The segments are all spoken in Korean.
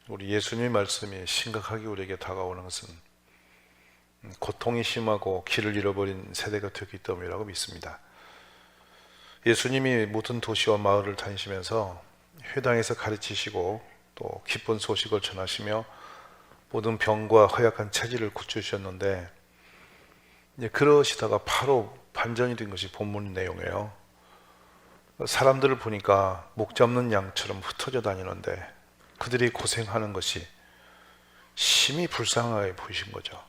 우리 예수님의 말씀이 심각하게 우리에게 다가오는 것은 고통이 심하고 길을 잃어버린 세대가 되기 때문이라고 믿습니다. 예수님이 모든 도시와 마을을 다니시면서 회당에서 가르치시고 또 기쁜 소식을 전하시며 모든 병과 허약한 체질을 고쳐주셨는데, 이제 그러시다가 바로 반전이 된 것이 본문 내용이에요. 사람들을 보니까 목 잡는 양처럼 흩어져 다니는데 그들이 고생하는 것이 심히 불쌍하게 보이신 거죠.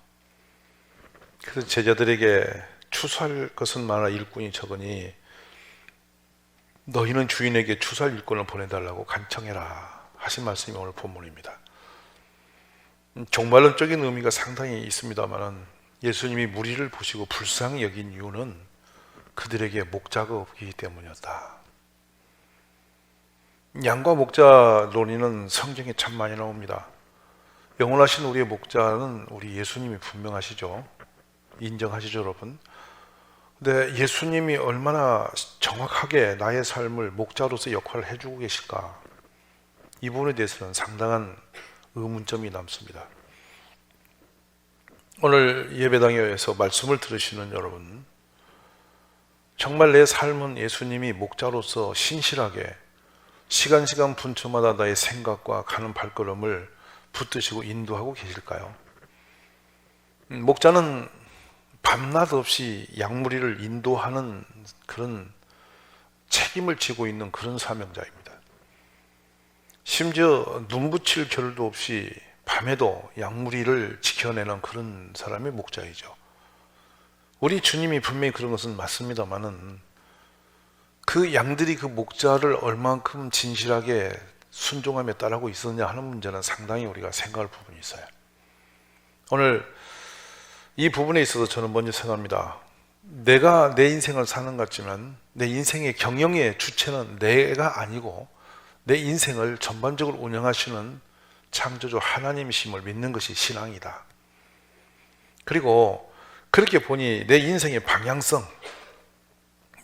그래서 제자들에게 추수할 것은 많아 일꾼이 적으니 너희는 주인에게 추수할 일꾼을 보내달라고 간청해라 하신 말씀이 오늘 본문입니다. 종말론적인 의미가 상당히 있습니다만 예수님이 무리를 보시고 불쌍히 여긴 이유는 그들에게 목자가 없기 때문이었다. 양과 목자 논의는 성경에 참 많이 나옵니다. 영원하신 우리의 목자는 우리 예수님이 분명하시죠. 인정하시죠, 여러분? 근데 예수님이 얼마나 정확하게 나의 삶을 목자로서 역할을 해주고 계실까? 이 부분에 대해서는 상당한 의문점이 남습니다. 오늘 예배당에서 말씀을 들으시는 여러분, 정말 내 삶은 예수님이 목자로서 신실하게 시간 분초마다 나의 생각과 가는 발걸음을 붙드시고 인도하고 계실까요? 목자는 밤낮 없이 양무리를 인도하는 그런 책임을 지고 있는 그런 사명자입니다. 심지어 눈 붙일 겨를도 없이 밤에도 양무리를 지켜내는 그런 사람이 목자이죠. 우리 주님이 분명히 그런 것은 맞습니다만은 그 양들이 그 목자를 얼만큼 진실하게 순종하며 따르고 있었냐 하는 문제는 상당히 우리가 생각할 부분이 있어요. 오늘 이 부분에 있어서 저는 먼저 생각합니다. 내가 내 인생을 사는 것 같지만 내 인생의 경영의 주체는 내가 아니고 내 인생을 전반적으로 운영하시는 창조주 하나님이심을 믿는 것이 신앙이다. 그리고 그렇게 보니 내 인생의 방향성,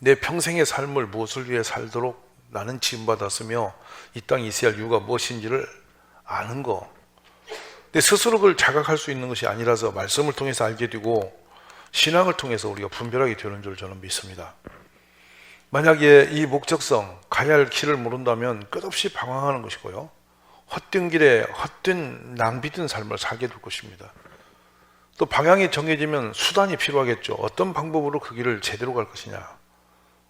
내 평생의 삶을 무엇을 위해 살도록 나는 지음받았으며 이 땅에 있어야 할 이유가 무엇인지를 아는 거, 내 스스로 그걸 자각할 수 있는 것이 아니라서 말씀을 통해서 알게 되고 신앙을 통해서 우리가 분별하게 되는 줄 저는 믿습니다. 만약에 이 목적성, 가야 할 길을 모른다면 끝없이 방황하는 것이고요, 헛된 길에 헛된 낭비된 삶을 살게 될 것입니다. 또 방향이 정해지면 수단이 필요하겠죠. 어떤 방법으로 그 길을 제대로 갈 것이냐,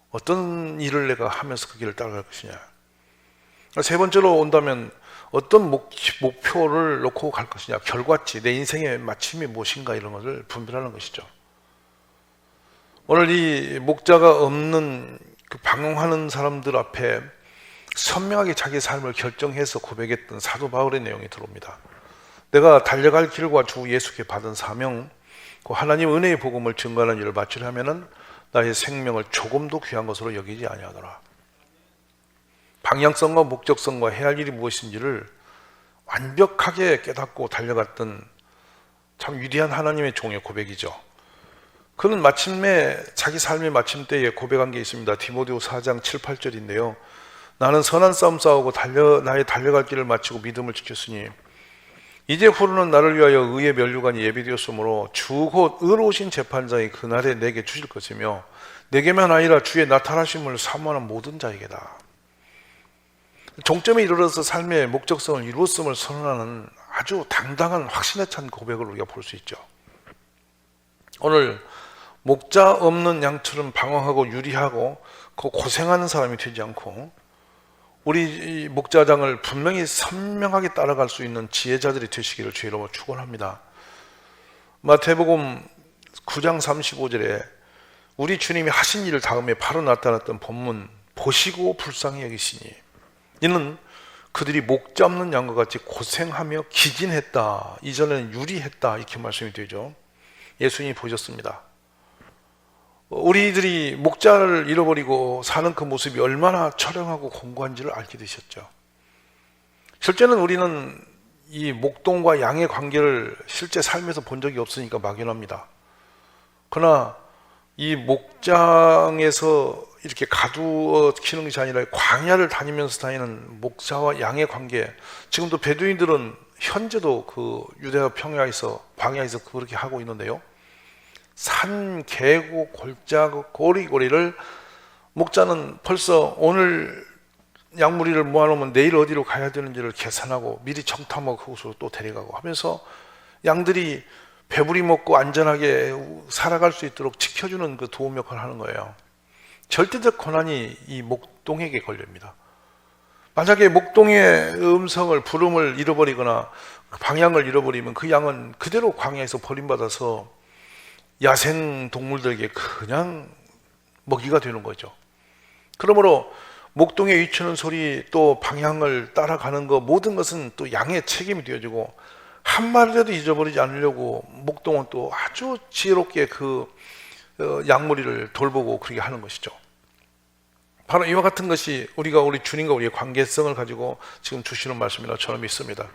어떤 일을 내가 하면서 그 길을 따라갈 것이냐. 세 번째로 온다면 어떤 목표를 놓고 갈 것이냐, 결과치, 내 인생의 마침이 무엇인가, 이런 것을 분별하는 것이죠. 오늘 이 목자가 없는 그 방황하는 사람들 앞에 선명하게 자기 삶을 결정해서 고백했던 사도 바울의 내용이 들어옵니다. 내가 달려갈 길과 주 예수께 받은 사명, 그 하나님 은혜의 복음을 증거하는 일을 마치려 하면은 나의 생명을 조금도 귀한 것으로 여기지 아니하더라. 방향성과 목적성과 해야 할 일이 무엇인지를 완벽하게 깨닫고 달려갔던 참 위대한 하나님의 종의 고백이죠. 그는 마침내 자기 삶의 마침대에 고백한 게 있습니다. 디모데 4장 7, 8절인데요. 나는 선한 싸움 싸우고 나의 달려갈 길을 마치고 믿음을 지켰으니 이제 후로는 나를 위하여 의의 면류관이 예비되었으므로 주 곧 의로우신 재판장이 그날에 내게 주실 것이며 내게만 아니라 주의 나타나심을 사모하는 모든 자에게다. 종점에 이르러서 삶의 목적성을 이루었음을 선언하는 아주 당당한 확신에 찬 고백을 우리가 볼 수 있죠. 오늘 목자 없는 양처럼 방황하고 유리하고 고생하는 사람이 되지 않고 우리 목자장을 분명히 선명하게 따라갈 수 있는 지혜자들이 되시기를 주의로 축원합니다. 마태복음 9장 35절에 우리 주님이 하신 일을 다음에 바로 나타났던 본문, 보시고 불쌍히 여기시니 이는 그들이 목 잡는 양과 같이 고생하며 기진했다, 이전에는 유리했다, 이렇게 말씀이 되죠. 예수님이 보셨습니다. 우리들이 목자를 잃어버리고 사는 그 모습이 얼마나 처량하고 공고한지를 알게 되셨죠. 실제는 우리는 이 목동과 양의 관계를 실제 삶에서 본 적이 없으니까 막연합니다. 그러나 이 목장에서 이렇게 가두어 키우는 것이 아니라 광야를 다니면서 다니는 목자와 양의 관계. 지금도 베두인들은 현재도 그 유대와 평야에서 광야에서 그렇게 하고 있는데요. 산, 계곡, 골짜기, 고리고리를 목자는 벌써 오늘 양무리를 모아놓으면 내일 어디로 가야 되는지를 계산하고 미리 청탐하고 그곳으로 또 데려가고 하면서 양들이 배부리 먹고 안전하게 살아갈 수 있도록 지켜주는 그 도움 역할을 하는 거예요. 절대적 권한이 이 목동에게 걸립니다. 만약에 목동의 음성을, 부름을 잃어버리거나 방향을 잃어버리면 그 양은 그대로 광야에서 버림받아서 야생 동물들에게 그냥 먹이가 되는 거죠. 그러므로 목동에 위치하는 소리, 또 방향을 따라가는 것, 모든 것은 또 양의 책임이 되어지고, 한 마리라도 잊어버리지 않으려고 목동은 또 아주 지혜롭게 그 양무리를 돌보고 그렇게 하는 것이죠. 바로 이와 같은 것이 우리가 우리 주님과 우리의 관계성을 가지고 지금 주시는 말씀이라 저는 믿습니다.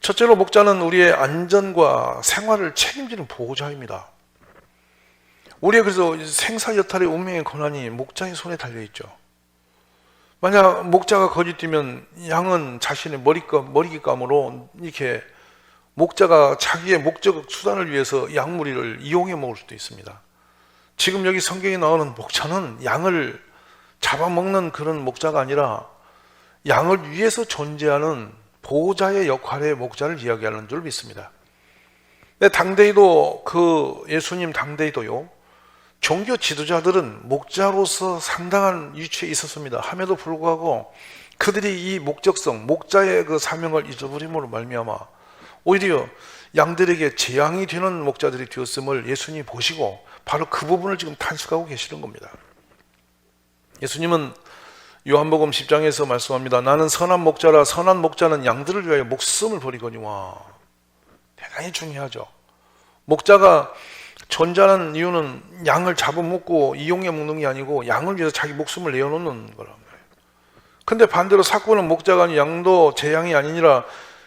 첫째로 목자는 우리의 안전과 생활을 책임지는 보호자입니다. 우리의 그래서 생사여탈의 운명의 권한이 목자의 손에 달려있죠. 만약 목자가 거짓되면 양은 자신의 머리깃감으로 이렇게 목자가 자기의 목적 수단을 위해서 양무리를 이용해 먹을 수도 있습니다. 지금 여기 성경에 나오는 목자는 양을 잡아먹는 그런 목자가 아니라 양을 위해서 존재하는 보호자의 역할의 목자를 이야기하는 줄 믿습니다. 당대에도 그 예수님 당대에도요, 종교 지도자들은 목자로서 상당한 위치에 있었습니다. 함에도 불구하고 그들이 이 목적성, 목자의 그 사명을 잊어버림으로 말미암아 오히려 양들에게 재앙이 되는 목자들이 되었음을 예수님이 보시고 바로 그 부분을 지금 탄식하고 계시는 겁니다. 예수님은 요한복음 10장에서 말씀합니다. 나는 선한 목자라 선한 목자는 양들을 위하여 목숨을 버리거니와. 대단히 중요하죠. 목자가 존재하는 이유는 양을 잡아먹고 이용해 먹는 게 아니고 양을 위해서 자기 목숨을 내어놓는 거란 말이에요. 근데 반대로 사꾼은 목자가 아니 양도 제 양이 아니니라.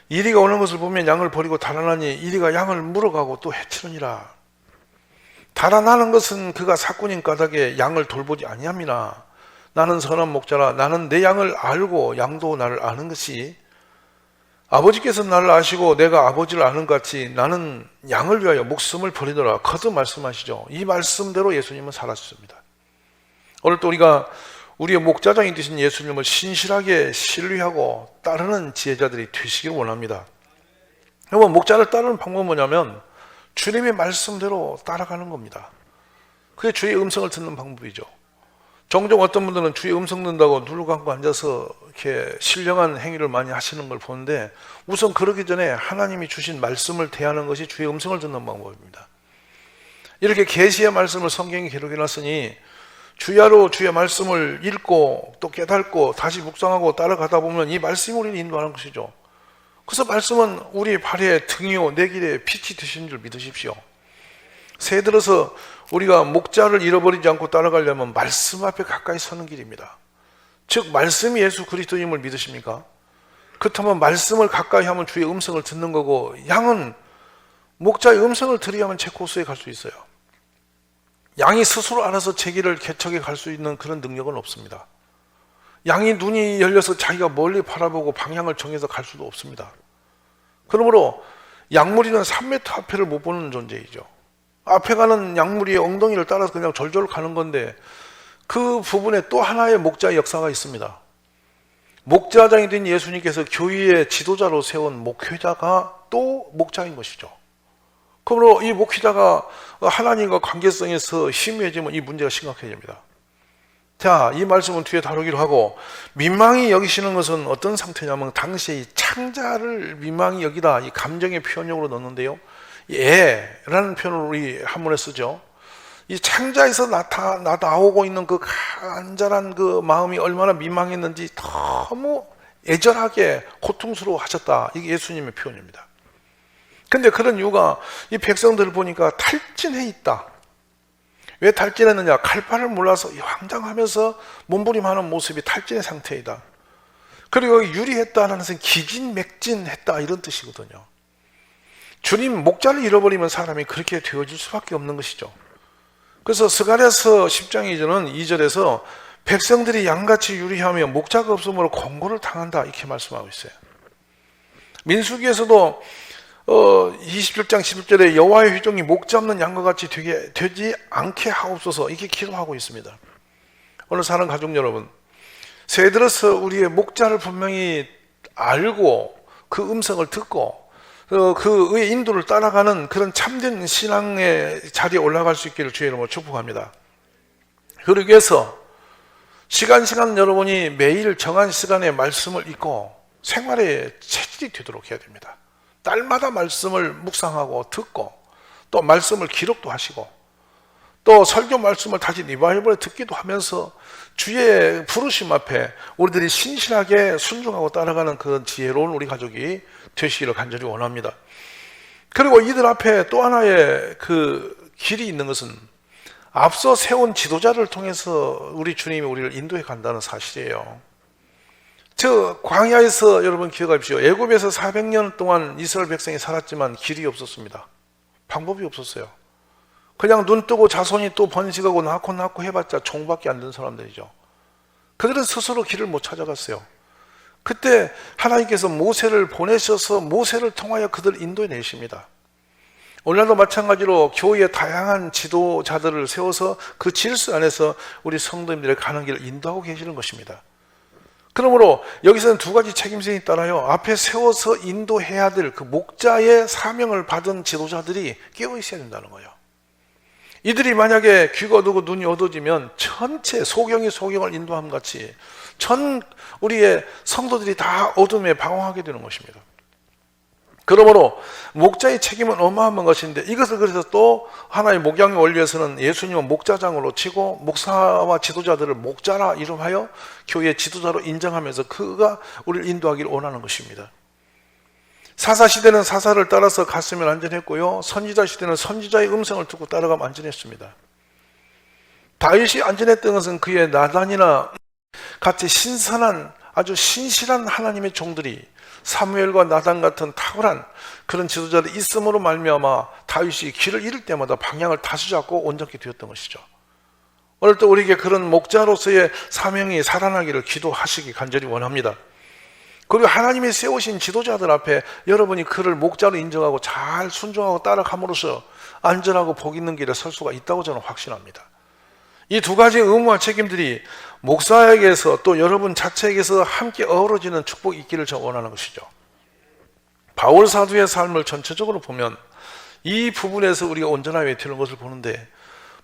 이리가 오는 것을 보면 양을 버리고 달아나니 이리가 양을 물어가고 또 해치느니라. 달아나는 것은 그가 사꾼인 까닭에 양을 돌보지 아니함이나 나는 선한 목자라. 나는 내 양을 알고 양도 나를 아는 것이 아버지께서 나를 아시고 내가 아버지를 아는 것 같이 나는 양을 위하여 목숨을 버리더라. 거듭 말씀하시죠. 이 말씀대로 예수님은 살았습니다. 오늘 또 우리가 우리의 목자장이 되신 예수님을 신실하게 신뢰하고 따르는 지혜자들이 되시기를 원합니다. 여러분, 목자를 따르는 방법은 뭐냐면 주님의 말씀대로 따라가는 겁니다. 그게 주의 음성을 듣는 방법이죠. 종종 어떤 분들은 주의 음성 듣는다고 눈을 감고 앉아서 이렇게 신령한 행위를 많이 하시는 걸 보는데 우선 그러기 전에 하나님이 주신 말씀을 대하는 것이 주의 음성을 듣는 방법입니다. 이렇게 계시의 말씀을 성경에 기록해놨으니 주야로 주의 말씀을 읽고 또 깨닫고 다시 묵상하고 따라가다 보면 이 말씀이 우리를 인도하는 것이죠. 그래서 말씀은 우리 발의 등이요 내 길에 빛이 되시는 줄 믿으십시오. 새해 들어서 우리가 목자를 잃어버리지 않고 따라가려면 말씀 앞에 가까이 서는 길입니다. 즉 말씀이 예수 그리스도임을 믿으십니까? 그렇다면 말씀을 가까이 하면 주의 음성을 듣는 거고, 양은 목자의 음성을 들어야만 제 코스에 갈 수 있어요. 양이 스스로 알아서 제 길을 개척해 갈 수 있는 그런 능력은 없습니다. 양이 눈이 열려서 자기가 멀리 바라보고 방향을 정해서 갈 수도 없습니다. 그러므로 양무리는 3m 앞에를 못 보는 존재이죠. 앞에 가는 양무리의 엉덩이를 따라서 그냥 절절 가는 건데 그 부분에 또 하나의 목자의 역사가 있습니다. 목자장이 된 예수님께서 교회의 지도자로 세운 목회자가 또 목자인 것이죠. 그러므로 이 목회자가 하나님과 관계성에서 희미해지면 이 문제가 심각해집니다. 자, 이 말씀은 뒤에 다루기로 하고, 민망히 여기시는 것은 어떤 상태냐면 당시에 이 창자를 민망히 여기다 이 감정의 표현용으로 넣는데요, 애라는 표현을 우리 한문에 쓰죠. 이 창자에서 나오고 있는 그 간절한 그 마음이 얼마나 민망했는지 너무 애절하게 고통스러워 하셨다. 이게 예수님의 표현입니다. 근데 그런 이유가 이 백성들을 보니까 탈진해 있다. 왜 탈진했느냐? 칼판을 몰라서 황당하면서 몸부림하는 모습이 탈진의 상태이다. 그리고 유리했다는 것은 기진맥진했다 이런 뜻이거든요. 주님 목자를 잃어버리면 사람이 그렇게 되어질 수밖에 없는 것이죠. 그래서 스가랴서 10장 2절에서 백성들이 양같이 유리하며 목자가 없으므로 공고를 당한다 이렇게 말씀하고 있어요. 민수기에서도 27장 11절에 여호와의 회종이 목자 없는 양과 같이 되지 않게 하옵소서 이렇게 기도하고 있습니다. 오늘 사는 가족 여러분, 새해 들어서 우리의 목자를 분명히 알고 그 음성을 듣고 그의 인도를 따라가는 그런 참된 신앙의 자리에 올라갈 수 있기를 주의 이름으로 축복합니다. 그러기 위해서 시간 여러분이 매일 정한 시간에 말씀을 읽고 생활에 체질이 되도록 해야 됩니다. 날마다 말씀을 묵상하고 듣고 또 말씀을 기록도 하시고 또 설교 말씀을 다시 리바이벌에 듣기도 하면서 주의 부르심 앞에 우리들이 신실하게 순종하고 따라가는 그런 지혜로운 우리 가족이 되시기를 간절히 원합니다. 그리고 이들 앞에 또 하나의 그 길이 있는 것은 앞서 세운 지도자를 통해서 우리 주님이 우리를 인도해 간다는 사실이에요. 저 광야에서 여러분 기억하십시오. 애굽에서 400년 동안 이스라엘 백성이 살았지만 길이 없었습니다. 방법이 없었어요. 그냥 눈 뜨고 자손이 또 번식하고 낳고 해봤자 종밖에 안 된 사람들이죠. 그들은 스스로 길을 못 찾아갔어요. 그때 하나님께서 모세를 보내셔서 모세를 통하여 그들을 인도해 내십니다. 오늘날도 마찬가지로 교회의 다양한 지도자들을 세워서 그 질서 안에서 우리 성도님들의 가는 길을 인도하고 계시는 것입니다. 그러므로 여기서는 두 가지 책임성이 따라요. 앞에 세워서 인도해야 될 그 목자의 사명을 받은 지도자들이 깨어 있어야 된다는 거예요. 이들이 만약에 귀가 어두고 눈이 어두워지면 전체 소경이 소경을 인도함 같이 전 우리의 성도들이 다 어둠에 방황하게 되는 것입니다. 그러므로 목자의 책임은 어마어마한 것인데 이것을 그래서 또 하나의 목양의 원리에서는 예수님은 목자장으로 치고 목사와 지도자들을 목자라 이름하여 교회의 지도자로 인정하면서 그가 우리를 인도하기를 원하는 것입니다. 사사시대는 사사를 따라서 갔으면 안전했고요, 선지자 시대는 선지자의 음성을 듣고 따라가면 안전했습니다. 다윗이 안전했던 것은 그의 나단이나 같이 신선한 아주 신실한 하나님의 종들이 사무엘과 나단 같은 탁월한 그런 지도자들이 있음으로 말미암아 다윗이 길을 잃을 때마다 방향을 다시 잡고 온전히 되었던 것이죠. 오늘 또 우리에게 그런 목자로서의 사명이 살아나기를 기도하시기 간절히 원합니다. 그리고 하나님이 세우신 지도자들 앞에 여러분이 그를 목자로 인정하고 잘 순종하고 따라감으로써 안전하고 복 있는 길에 설 수가 있다고 저는 확신합니다. 이 두 가지 의무와 책임들이 목사에게서 또 여러분 자체에게서 함께 어우러지는 축복이 있기를 저 원하는 것이죠. 바울 사도의 삶을 전체적으로 보면 이 부분에서 우리가 온전하게 되는 것을 보는데,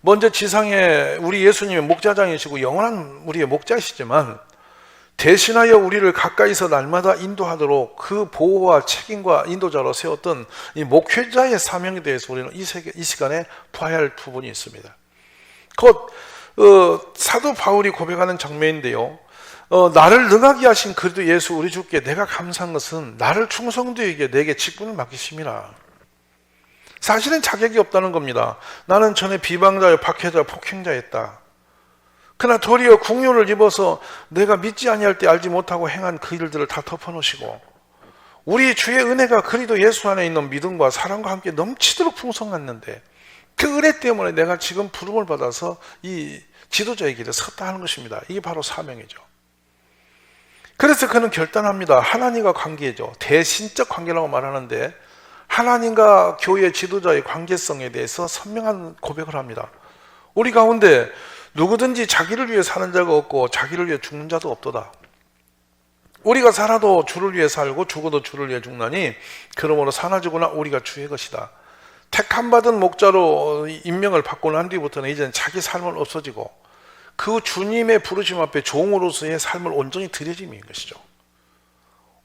먼저 지상에 우리 예수님의 목자장이시고 영원한 우리의 목자이시지만 대신하여 우리를 가까이서 날마다 인도하도록 그 보호와 책임과 인도자로 세웠던 이 목회자의 사명에 대해서 우리는 이 시간에 봐야 할 부분이 있습니다. 곧 사도 바울이 고백하는 장면인데요, 나를 능하게 하신 그리스도 예수 우리 주께 내가 감사한 것은 나를 충성되게 내게 직분을 맡기심이라. 사실은 자격이 없다는 겁니다. 나는 전에 비방자여 박해자 폭행자였다. 그러나 도리어 국료를 입어서 내가 믿지 아니할 때 알지 못하고 행한 그 일들을 다 덮어놓으시고 우리 주의 은혜가 그리스도 예수 안에 있는 믿음과 사랑과 함께 넘치도록 풍성했는데 그 은혜 때문에 내가 지금 부름을 받아서 이 지도자의 길에 섰다 하는 것입니다. 이게 바로 사명이죠. 그래서 그는 결단합니다. 하나님과 관계죠. 대신적 관계라고 말하는데 하나님과 교회 지도자의 관계성에 대해서 선명한 고백을 합니다. 우리 가운데 누구든지 자기를 위해 사는 자가 없고 자기를 위해 죽는 자도 없도다. 우리가 살아도 주를 위해 살고 죽어도 주를 위해 죽나니 그러므로 사나 죽으나 우리가 주의 것이다. 택함받은 목자로 임명을 받고 난 뒤부터는 이제는 자기 삶은 없어지고 그 주님의 부르심 앞에 종으로서의 삶을 온전히 드려짐인 것이죠.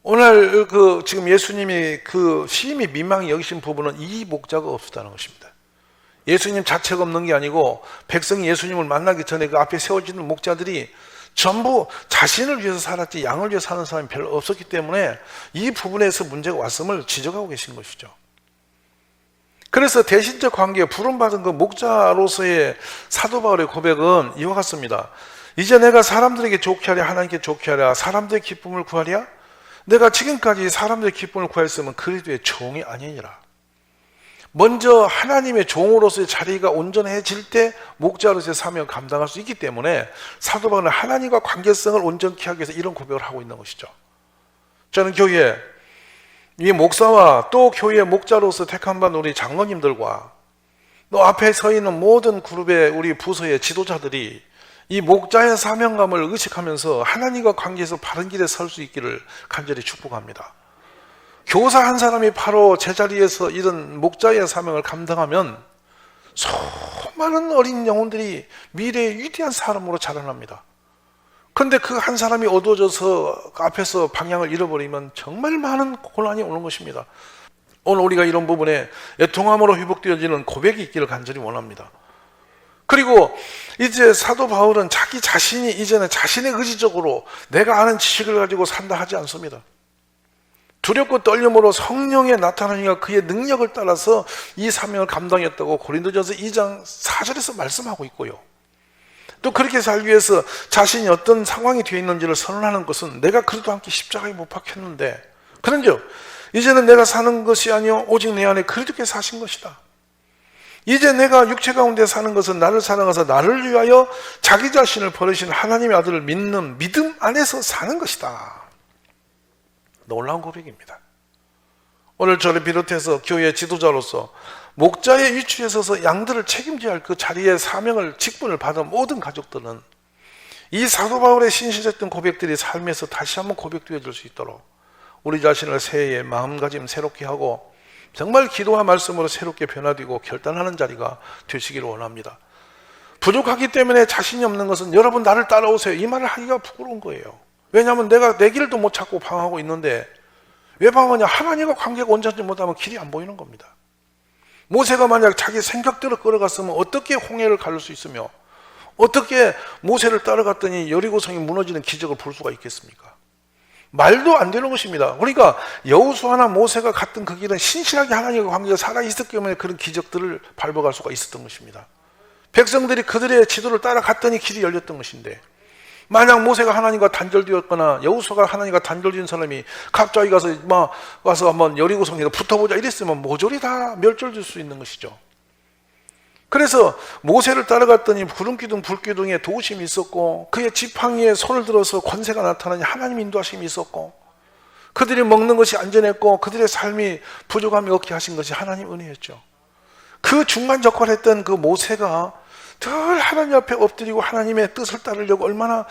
오늘 지금 예수님이 그 심히 민망히 여기신 부분은 이 목자가 없었다는 것입니다. 예수님 자체가 없는 게 아니고 백성이 예수님을 만나기 전에 그 앞에 세워지는 목자들이 전부 자신을 위해서 살았지 양을 위해서 사는 사람이 별로 없었기 때문에 이 부분에서 문제가 왔음을 지적하고 계신 것이죠. 그래서 대신적 관계에 부름받은 그 목자로서의 사도 바울의 고백은 이와 같습니다. 이제 내가 사람들에게 좋게 하랴 하나님께 좋게 하랴 사람들의 기쁨을 구하랴. 내가 지금까지 사람들의 기쁨을 구했으면 그리스도의 종이 아니니라. 먼저 하나님의 종으로서의 자리가 온전해질 때 목자로서의 사명을 감당할 수 있기 때문에 사도 바울은 하나님과 관계성을 온전케 하기 위해서 이런 고백을 하고 있는 것이죠. 저는 교회 이 목사와 또 교회의 목자로서 택함받은 우리 장로님들과 또 앞에 서 있는 모든 그룹의 우리 부서의 지도자들이 이 목자의 사명감을 의식하면서 하나님과 관계에서 바른 길에 설 수 있기를 간절히 축복합니다. 교사 한 사람이 바로 제자리에서 이런 목자의 사명을 감당하면 수많은 어린 영혼들이 미래의 위대한 사람으로 자라납니다. 그런데 그 한 사람이 어두워져서 앞에서 방향을 잃어버리면 정말 많은 곤란이 오는 것입니다. 오늘 우리가 이런 부분에 애통함으로 회복되어지는 고백이 있기를 간절히 원합니다. 그리고 이제 사도 바울은 자기 자신이 이제는 자신의 의지적으로 내가 아는 지식을 가지고 산다 하지 않습니다. 두렵고 떨림으로 성령의 나타나니까 그의 능력을 따라서 이 사명을 감당했다고 고린도전서 2장 4절에서 말씀하고 있고요. 또 그렇게 살기 위해서 자신이 어떤 상황이 되어 있는지를 선언하는 것은 내가 그리스도와 함께 십자가에 못 박혔는데 그런즉 이제는 내가 사는 것이 아니요 오직 내 안에 그리스도께서 사신 것이다. 이제 내가 육체 가운데 사는 것은 나를 사랑하사 나를 위하여 자기 자신을 버리신 하나님의 아들을 믿는 믿음 안에서 사는 것이다. 놀라운 고백입니다. 오늘 저를 비롯해서 교회 지도자로서 목자의 위치에 서서 양들을 책임져야 할 그 자리의 사명을 직분을 받은 모든 가족들은 이 사도 바울의 신실했던 고백들이 삶에서 다시 한번 고백되어질 수 있도록 우리 자신을 새해에 마음가짐 새롭게 하고 정말 기도와 말씀으로 새롭게 변화되고 결단하는 자리가 되시기를 원합니다. 부족하기 때문에 자신이 없는 것은 여러분 나를 따라오세요 이 말을 하기가 부끄러운 거예요. 왜냐하면 내가 내 길도 못 찾고 방황하고 있는데 왜 방황하냐? 하나님과 관계가 온전하지 못하면 길이 안 보이는 겁니다. 모세가 만약 자기 생각대로 끌어갔으면 어떻게 홍해를 가를 수 있으며 어떻게 모세를 따라갔더니 여리고성이 무너지는 기적을 볼 수가 있겠습니까? 말도 안 되는 것입니다. 그러니까 여호수아나 모세가 갔던 그 길은 신실하게 하나님과 관계가 살아있었기 때문에 그런 기적들을 밟아갈 수가 있었던 것입니다. 백성들이 그들의 지도를 따라갔더니 길이 열렸던 것인데 만약 모세가 하나님과 단절되었거나 여호수아가 하나님과 단절된 사람이 갑자기 와서 한번 여리고성에다 붙어보자 이랬으면 모조리 다 멸절될 수 있는 것이죠. 그래서 모세를 따라갔더니 구름기둥 불기둥에 도우심이 있었고 그의 지팡이에 손을 들어서 권세가 나타나니 하나님 인도하심이 있었고 그들이 먹는 것이 안전했고 그들의 삶이 부족함이 없게 하신 것이 하나님 은혜였죠. 그 중간 역할을 했던 그 모세가 늘 하나님 앞에 엎드리고 하나님의 뜻을 따르려고 얼마나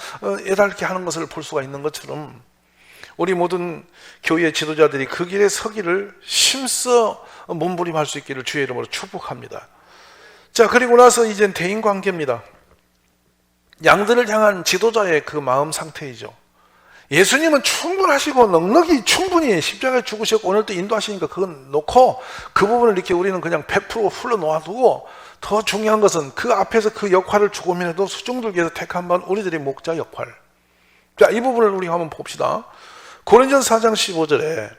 애달게 하는 것을 볼 수가 있는 것처럼 우리 모든 교회의 지도자들이 그 길에 서기를 힘써 몸부림할 수 있기를 주의 이름으로 축복합니다. 자, 그리고 나서 이젠 대인관계입니다. 양들을 향한 지도자의 그 마음 상태이죠. 예수님은 충분하시고 넉넉히 충분히 십자가에 죽으셨고 오늘 또 인도하시니까 그건 놓고 그 부분을 이렇게 우리는 그냥 100% 흘러 놓아두고 더 중요한 것은 그 앞에서 그 역할을 조금이라도 수종들기 위해서 택한 바 우리들의 목자 역할. 자, 이 부분을 우리 한번 봅시다. 고린도전서 4장 15절에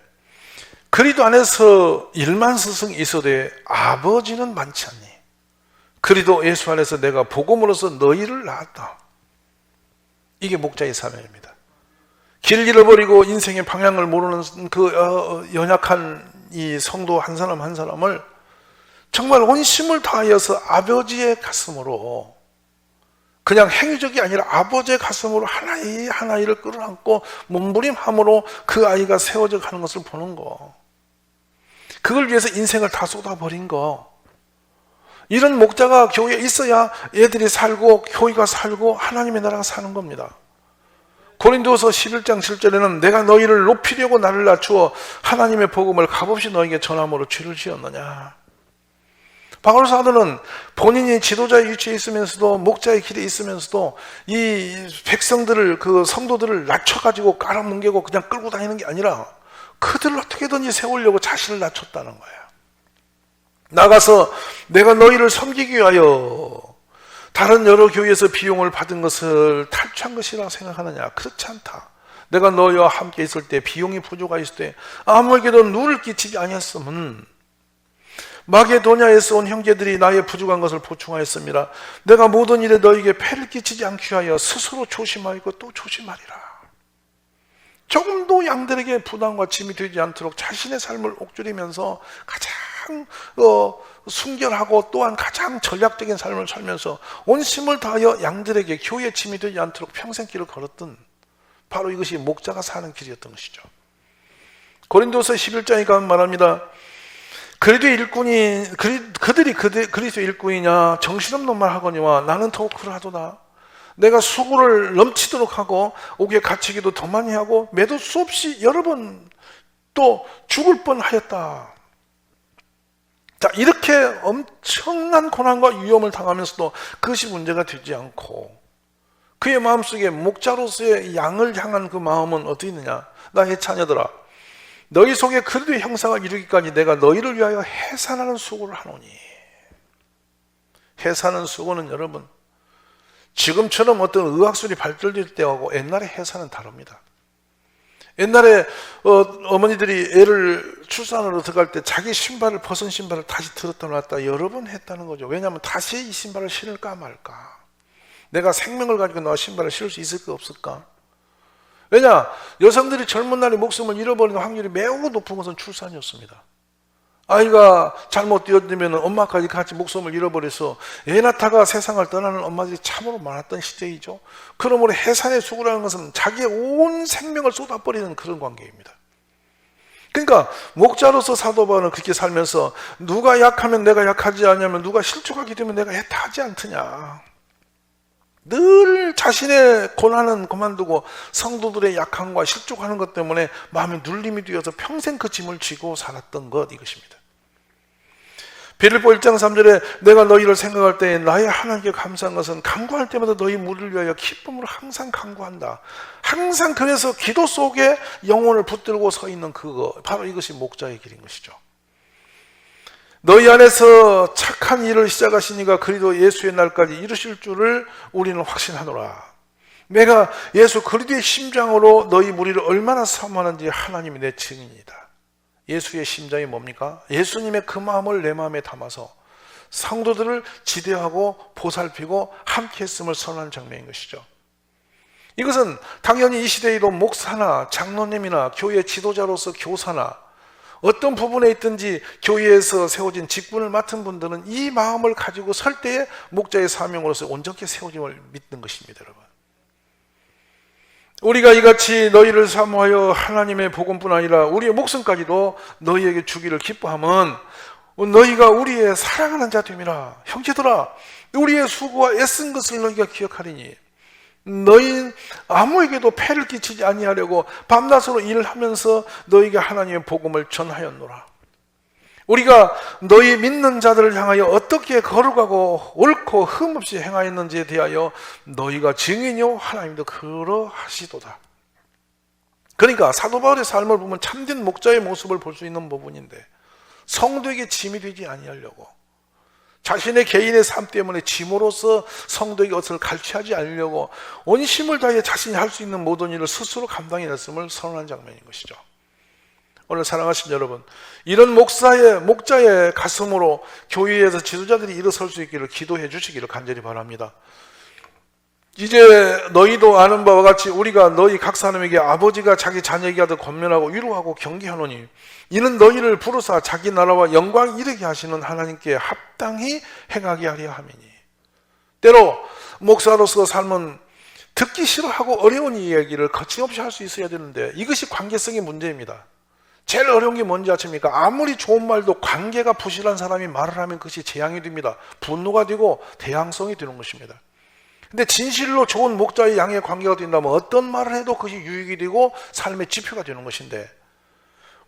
그리스도 안에서 1만 스승이 있어도 아버지는 많지 않니? 그리스도 예수 안에서 내가 복음으로써 너희를 낳았다. 이게 목자의 사명입니다. 길 잃어버리고 인생의 방향을 모르는 그 연약한 이 성도 한 사람 한 사람을 정말 온심을 다하여서 아버지의 가슴으로 그냥 행위적이 아니라 아버지의 가슴으로 하나이 하나이를 끌어안고 몸부림함으로 그 아이가 세워져 가는 것을 보는 거. 그걸 위해서 인생을 다 쏟아버린 거. 이런 목자가 교회에 있어야 애들이 살고 교회가 살고 하나님의 나라가 사는 겁니다. 고린도서 11장 7절에는 내가 너희를 높이려고 나를 낮추어 하나님의 복음을 값없이 너에게 전함으로 죄를 지었느냐. 바울 사도는 본인이 지도자의 위치에 있으면서도 목자의 길에 있으면서도 이 백성들을 그 성도들을 낮춰가지고 깔아뭉개고 그냥 끌고 다니는 게 아니라 그들을 어떻게든지 세우려고 자신을 낮췄다는 거예요. 나가서 내가 너희를 섬기기 위하여 다른 여러 교회에서 비용을 받은 것을 탈취한 것이라고 생각하느냐? 그렇지 않다. 내가 너희와 함께 있을 때 비용이 부족하였을 때 아무에게도 누를 끼치지 아니했으면 마게도냐에서 온 형제들이 나의 부족한 것을 보충하였습니다. 내가 모든 일에 너희에게 폐를 끼치지 않기 위하여 스스로 조심하였고 또 조심하리라. 조금도 양들에게 부담과 짐이 되지 않도록 자신의 삶을 옥죄리면서 가장 가장 순결하고 또한 가장 전략적인 삶을 살면서 온 힘을 다하여 양들에게 교회에 침이 되지 않도록 평생 길을 걸었던, 바로 이것이 목자가 사는 길이었던 것이죠. 고린도서 11장에 가면 말합니다. 그리스도의 일꾼이 그들이 그리스도의 일꾼이냐 정신없는 말 하거니와 나는 더욱 그러하도다. 내가 수고를 넘치도록 하고 옥에 갇히기도 더 많이 하고 매도 수없이 여러 번 또 죽을 뻔하였다. 자, 이렇게 엄청난 고난과 위험을 당하면서도 그것이 문제가 되지 않고 그의 마음속에 목자로서의 양을 향한 그 마음은 어디 있느냐. 나의 자녀들아, 너희 속에 그리스도의 형상을 이루기까지 내가 너희를 위하여 해산하는 수고를 하노니. 해산하는 수고는 여러분, 지금처럼 어떤 의학술이 발달될 때하고 옛날의 해산은 다릅니다. 옛날에 어머니들이 애를 출산으로 들어갈 때 자기 신발을, 벗은 신발을 다시 들었다 놨다 여러 번 했다는 거죠. 왜냐하면 다시 이 신발을 신을까 말까. 내가 생명을 가지고 나와 신발을 신을 수 있을까 없을까. 왜냐, 여성들이 젊은 날에 목숨을 잃어버리는 확률이 매우 높은 것은 출산이었습니다. 아이가 잘못 뛰어들면 엄마까지 같이 목숨을 잃어버려서 애 낳다가 세상을 떠나는 엄마들이 참으로 많았던 시대이죠. 그러므로 해산의 수고라는 것은 자기의 온 생명을 쏟아버리는 그런 관계입니다. 그러니까 목자로서 사도 바울은 그렇게 살면서 누가 약하면 내가 약하지 않냐면 누가 실족하게 되면 내가 애타하지 않더냐. 늘 자신의 고난은 그만두고 성도들의 약함과 실족하는 것 때문에 마음에 눌림이 되어서 평생 그 짐을 지고 살았던 것, 이것입니다. 빌립보 1장 3절에 내가 너희를 생각할 때 나의 하나님께 감사한 것은 간구할 때마다 너희 무리를 위하여 기쁨으로 항상 간구한다. 항상 그래서 기도 속에 영혼을 붙들고 서 있는 그거, 바로 이것이 목자의 길인 것이죠. 너희 안에서 착한 일을 시작하시니까 그리스도 예수의 날까지 이루실 줄을 우리는 확신하노라. 내가 예수 그리스도의 심장으로 너희 무리를 얼마나 사모하는지 하나님이 내 증인이다. 예수의 심장이 뭡니까? 예수님의 그 마음을 내 마음에 담아서 성도들을 지대하고 보살피고 함께 했음을 선언하는 장면인 것이죠. 이것은 당연히 이 시대에도 목사나 장로님이나 교회 지도자로서 교사나 어떤 부분에 있든지 교회에서 세워진 직분을 맡은 분들은 이 마음을 가지고 설 때에 목자의 사명으로서 온전히 세워짐을 믿는 것입니다, 여러분. 우리가 이같이 너희를 사모하여 하나님의 복음뿐 아니라 우리의 목숨까지도 너희에게 주기를 기뻐하면 너희가 우리의 사랑하는 자 됨이라. 형제들아, 우리의 수고와 애쓴 것을 너희가 기억하리니 너희 아무에게도 폐를 끼치지 아니하려고 밤낮으로 일을 하면서 너희가 하나님의 복음을 전하였노라. 우리가 너희 믿는 자들을 향하여 어떻게 거룩하고 옳고 흠없이 행하였는지에 대하여 너희가 증인이요 하나님도 그러하시도다. 그러니까 사도 바울의 삶을 보면 참된 목자의 모습을 볼 수 있는 부분인데, 성도에게 짐이 되지 아니하려고, 자신의 개인의 삶 때문에 짐으로서 성도에게 것을 갈취하지 않으려고 온 힘을 다해 자신이 할 수 있는 모든 일을 스스로 감당해냈음을 선언한 장면인 것이죠. 오늘 사랑하신 여러분, 이런 목자의 가슴으로 교회에서 지도자들이 일어설 수 있기를 기도해 주시기를 간절히 바랍니다. 이제 너희도 아는 바와 같이 우리가 너희 각 사람에게 아버지가 자기 자녀에게 하듯 권면하고 위로하고 경계하노니 이는 너희를 부르사 자기 나라와 영광 이르게 하시는 하나님께 합당히 행하게 하려 함이니. 때로 목사로서 삶은 듣기 싫어하고 어려운 이야기를 거침없이 할 수 있어야 되는데 이것이 관계성의 문제입니다. 제일 어려운 게 뭔지 아십니까? 아무리 좋은 말도 관계가 부실한 사람이 말을 하면 그것이 재앙이 됩니다. 분노가 되고 대항성이 되는 것입니다. 근데 진실로 좋은 목자의 양의 관계가 된다면 어떤 말을 해도 그것이 유익이 되고 삶의 지표가 되는 것인데,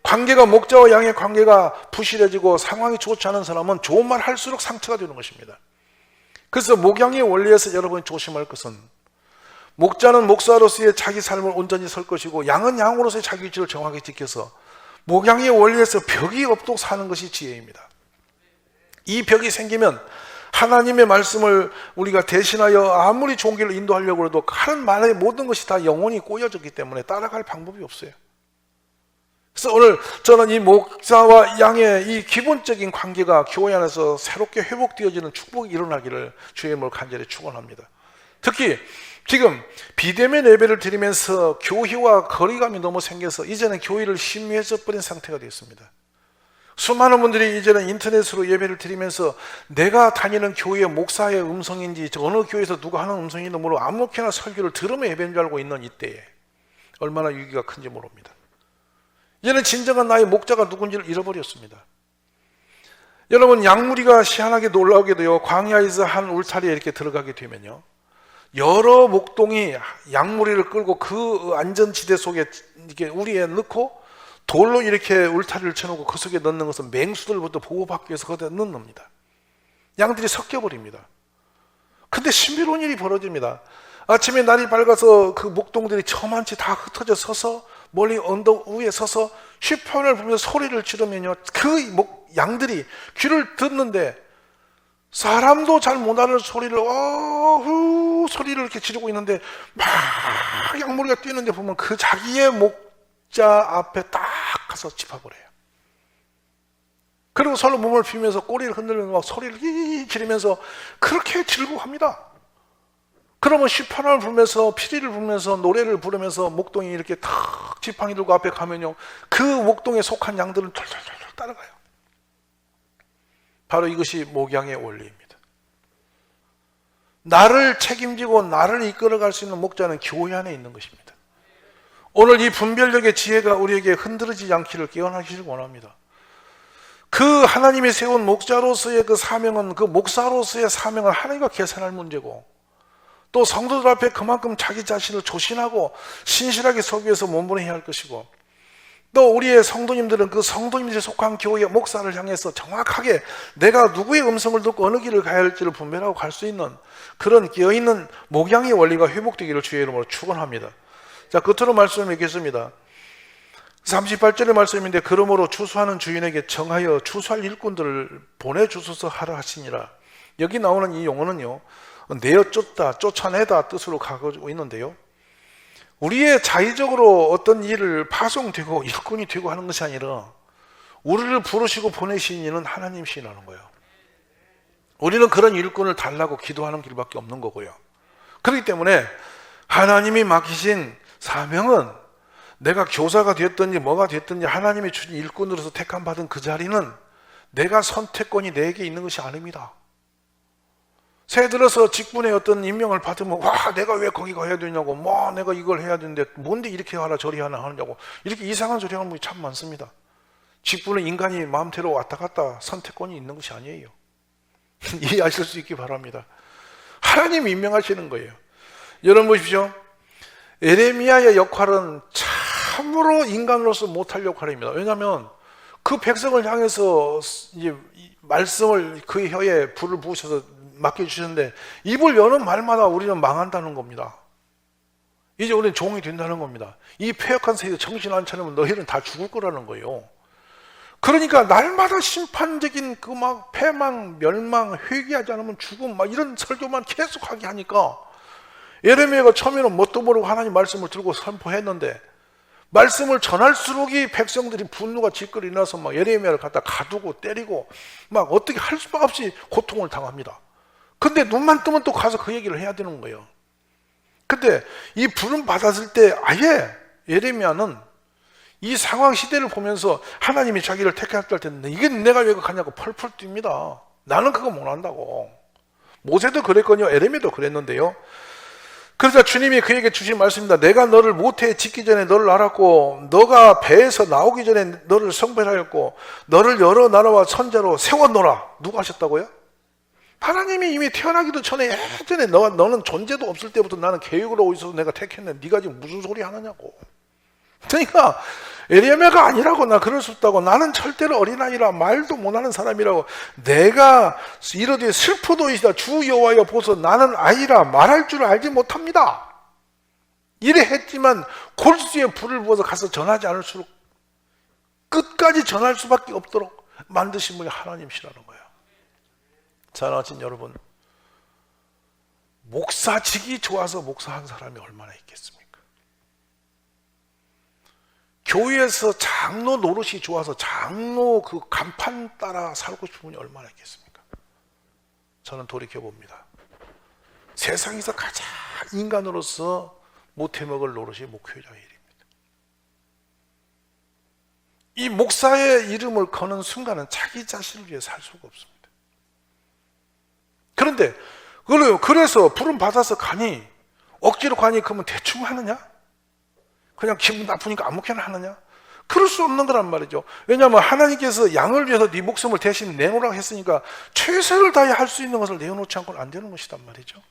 관계가 목자와 양의 관계가 부실해지고 상황이 좋지 않은 사람은 좋은 말 할수록 상처가 되는 것입니다. 그래서 목양의 원리에서 여러분이 조심할 것은, 목자는 목사로서의 자기 삶을 온전히 설 것이고 양은 양으로서의 자기 위치를 정확히 지켜서 목양의 원리에서 벽이 없도록 사는 것이 지혜입니다. 이 벽이 생기면 하나님의 말씀을 우리가 대신하여 아무리 좋은 길을 인도하려고 해도 하는 말의 모든 것이 다 영혼이 꼬여졌기 때문에 따라갈 방법이 없어요. 그래서 오늘 저는 이 목자와 양의 이 기본적인 관계가 교회 안에서 새롭게 회복되어지는 축복이 일어나기를 주의 이름으로 간절히 축원합니다. 특히 지금 비대면 예배를 드리면서 교회와 거리감이 너무 생겨서 이제는 교회를 심리해져 버린 상태가 되었습니다. 수많은 분들이 이제는 인터넷으로 예배를 드리면서 내가 다니는 교회의 목사의 음성인지 어느 교회에서 누가 하는 음성인지 모르고 아무렇게나 설교를 들으면 예배인 줄 알고 있는 이때에 얼마나 위기가 큰지 모릅니다. 이제는 진정한 나의 목자가 누군지를 잃어버렸습니다. 여러분, 양무리가 희한하게 놀라우게도요, 광야에서 한 울타리에 이렇게 들어가게 되면요, 여러 목동이 양무리를 끌고 그 안전지대 속에 이렇게 우리에 넣고 돌로 이렇게 울타리를 쳐놓고 그 속에 넣는 것은 맹수들부터 보호받기 위해서 거기다 넣습니다. 양들이 섞여버립니다. 근데 신비로운 일이 벌어집니다. 아침에 날이 밝아서 그 목동들이 저만치 다 흩어져 서서 멀리 언덕 위에 서서 시편을 보면서 소리를 지르면요, 그 양들이 귀를 듣는데 사람도 잘 못 알아는 소리를 어후 소리를 이렇게 지르고 있는데 막 양무리가 뛰는데 보면 그 자기의 목자 앞에 딱 가서 짚어버려요. 그리고 서로 몸을 비비면서 꼬리를 흔들면서 막 소리를 지르면서 그렇게 즐거워합니다. 그러면 시편을 부르면서 피리를 부르면서 노래를 부르면서 목동이 이렇게 탁 지팡이 들고 앞에 가면요, 그 목동에 속한 양들은 털털털 따라가요. 바로 이것이 목양의 원리입니다. 나를 책임지고 나를 이끌어갈 수 있는 목자는 교회 안에 있는 것입니다. 오늘 이 분별력의 지혜가 우리에게 흔들리지 않기를 기원하시길 원합니다. 그 하나님이 세운 목자로서의 그 사명은, 그 목사로서의 사명은 하나님과 계산할 문제고, 또 성도들 앞에 그만큼 자기 자신을 조신하고 신실하게 서기 위해서 몸부림해야 할 것이고, 또 우리의 성도님들은 그 성도님들이 속한 교회의 목사를 향해서 정확하게 내가 누구의 음성을 듣고 어느 길을 가야 할지를 분별하고 갈 수 있는 그런 끼어있는 목양의 원리가 회복되기를 주의 이름으로 축원합니다. 자, 끝으로 말씀을 읽겠습니다. 38절의 말씀인데, 그러므로 추수하는 주인에게 정하여 추수할 일꾼들을 보내주소서 하라 하시니라. 여기 나오는 이 용어는요, 내어 쫓다, 쫓아내다 뜻으로 가지고 있는데요, 우리의 자의적으로 어떤 일을 파송되고 일꾼이 되고 하는 것이 아니라 우리를 부르시고 보내신 이는 하나님이시라는 거예요. 우리는 그런 일꾼을 달라고 기도하는 길밖에 없는 거고요. 그렇기 때문에 하나님이 맡기신 사명은, 내가 교사가 됐든지 뭐가 됐든지 하나님이 주신 일꾼으로서 택함 받은 그 자리는 내가 선택권이 내게 있는 것이 아닙니다. 새해 들어서 직분에 어떤 임명을 받으면 와, 내가 왜 거기 가야 되냐고, 뭐 내가 이걸 해야 되는데 뭔데 이렇게 하라 저리 하나 하느냐고, 이렇게 이상한 소리 하는 분이 참 많습니다. 직분은 인간이 마음대로 왔다 갔다 선택권이 있는 것이 아니에요. 이해하실 수 있기 바랍니다. 하나님이 임명하시는 거예요. 여러분 보십시오. 에레미야의 역할은 참으로 인간으로서 못할 역할입니다. 왜냐하면 그 백성을 향해서 이제 말씀을 그의 혀에 불을 부으셔서 맡겨주셨는데 입을 여는 말마다 우리는 망한다는 겁니다. 이제 우리는 종이 된다는 겁니다. 이 패역한 세대 정신 안 차리면 너희는 다 죽을 거라는 거예요. 그러니까 날마다 심판적인 그 막 패망, 멸망, 회개하지 않으면 죽음, 막 이런 설교만 계속하게 하니까 예레미야가 처음에는 뭣도 모르고 하나님 말씀을 들고 선포했는데, 말씀을 전할수록 이 백성들이 분노가 질거리 일어나서 막 예레미야를 갖다 가두고 때리고 막 어떻게 할 수밖에 없이 고통을 당합니다. 근데 눈만 뜨면 또 가서 그 얘기를 해야 되는 거예요. 근데 이 부름 받았을 때 아예 예레미야는 이 상황 시대를 보면서 하나님이 자기를 택했을 때는 이게 내가 왜 가냐고 펄펄 뜁니다. 나는 그거 못 한다고. 모세도 그랬거든요. 예레미야도 그랬는데요. 그래서 주님이 그에게 주신 말씀입니다. 내가 너를 모태에 짓기 전에 너를 알았고, 너가 배에서 나오기 전에 너를 성별하였고, 너를 여러 나라와 선자로 세워놓으라. 누가 하셨다고요? 하나님이 이미 태어나기도 전에 예전에 너는 존재도 없을 때부터 나는 계획을 하고 있어서 내가 택했는데 네가 지금 무슨 소리 하느냐고. 그러니까 예레미야가 아니라고, 나 그럴 수 없다고, 나는 절대로 어린아이라 말도 못하는 사람이라고, 내가 이르되 슬프도이시다 주 여호와여 보소 나는 아이라 말할 줄 알지 못합니다. 이래 했지만 골수에 불을 부어서 가서 전하지 않을수록 끝까지 전할 수밖에 없도록 만드신 분이 하나님이시라는 거예요. 사랑하신 여러분, 목사직이 좋아서 목사한 사람이 얼마나 있겠습니까? 교회에서 장로 노릇이 좋아서 장로 그 간판 따라 살고 싶은 분이 얼마나 있겠습니까? 저는 돌이켜봅니다. 세상에서 가장 인간으로서 못해먹을 노릇이 목회자의 일입니다. 이 목사의 이름을 거는 순간은 자기 자신을 위해 살 수가 없습니다. 그런데 그래서 부름 받아서 가니 억지로 가니 그러면 대충 하느냐? 그냥 기분 나쁘니까 아무렇게나 하느냐? 그럴 수 없는 거란 말이죠. 왜냐하면 하나님께서 양을 위해서 네 목숨을 대신 내놓으라고 했으니까 최선을 다해 할 수 있는 것을 내어놓지 않고는 안 되는 것이단 말이죠.